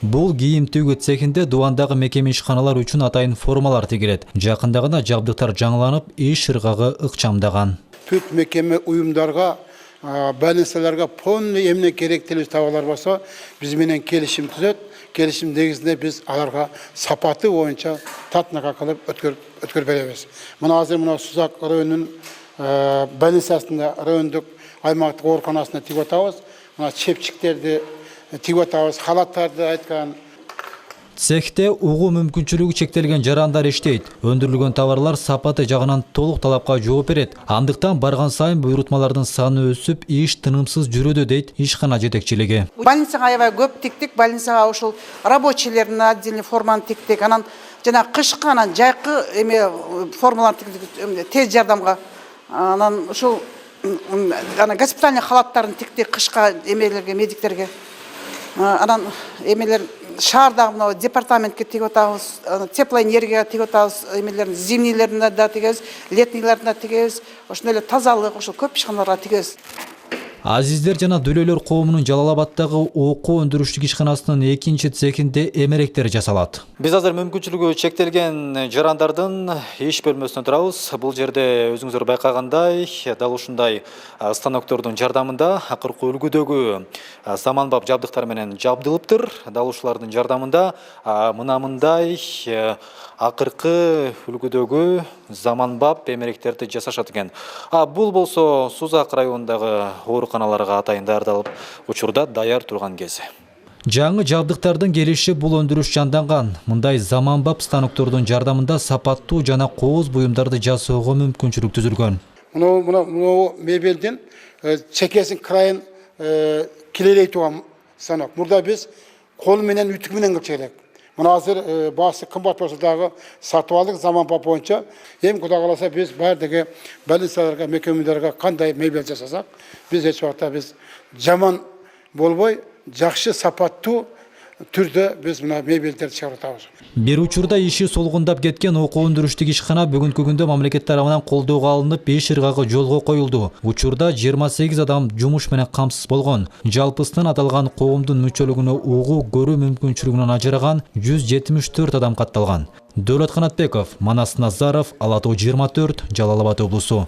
Бул кийим төгүү цехинде дубандагы мекеме ишканалар үчүн атайын формалар тигилет. Жакында гана жабдыктар жаңыланып, иш ыргагы ыкчамдаган. Бүт мекеме уюмдарга, больницаларга полный эмне керектелүү табалар болсо, биз менен келишим түзөт. Келишим негизинде биз аларга сапаты боюнча татнака кылып өткөрүп беребиз. Мына азыр мына Сузак районунун больницасында райондук аймактык ооруканасына тигип атабыз. Мына чепчиктерди тигип атабыз, халаттарды айткан. Цехте угуу мүмкүнчүлүгү чектелген жарандар иштейт. Өндүрүлгөн товарлар сапаты жагынан толук талапка жооп берет. Андыктан барган сайын буйрутмалардын саны өсүп, иш тынымсыз жүрөдө дейт ишкана жетекчилиги. Больницага аябай көп тиктик, больницага ушул рабочийлердин отдельный форманы тиктик, анан жана кышкы, анан жайкы эме формалар тиктик, тез жардамга. Анан ушул госпитальный халаттарын тиктик кышка эмелерге, медиктерге. Анан эмелер шаардагы мына департаментке тигип атабыз, теплоэнергияга тигип атабыз, эмелердин зимнийлерине да тигебиз, летнийлерине тигебиз, ошондой эле тазалык, ошол көп ишканаларга тигебиз. Азиздер жана дүлөлөр коомунун Жалал-Абаддагы окуу өндүрүштүк ишканасынын экинчи цехинде эмеректер жасалат. Биз азыр мүмкүнчүлүгү чектелген жарандардын иш бөлмөсүндө турабыз. Бул жерде өзүңүздөр байкагандай, дал ушундай станоктордун жардамында акыркы үлгүдөгү заманбап жабдыктар менен жабдылыптыр. Дал ушулардын жардамында мындай акыркы үлгүдөгү заманбап эмеректерди жасашат экен. Бул болсо Сузак районундагы ооруканаларга атайын даярдалып, учурда даяр турган кези. Жаңы жабдыктардын келиши бул өндүрүш жанданган. Мындай заманбап станоктордун жардамында сапаттуу жана кооз буюмдарды жасоого мүмкүнчүлүк түзүлгөн. Мына мебелдин чекесин крайын килелей турган станок. Мурда биз кол менен үтүк менен кылчу керек. Мына азыр баасы кымбат болсо дагы сатып алдык заманбап боюнча. Эми Кудай кааласа биз баардыгы больницаларга, мекемелерге кандай мебель жасасак, биз эч убакта биз жаман болбой, жакшы сапаттуу түрдө биз мына мебелдерди чыгарып атабыз. Бир учурда иши солгундап кеткен окуу өндүрүштүк ишкана бүгүнкү күндө мамлекет тарабынан колдоого алынып, иш ыргагы жолго коюлду. Учурда 28 адам жумуш менен камсыз болгон. Жалпысынан аталган коомдун мүчөлүгүнө угуу көрүү мүмкүнчүлүгүнөн ажыраган 174 адам катталган. Дөөлөт Канатбеков, Манас Назаров, Ала Тоо 24, Жалал-Абад облусу.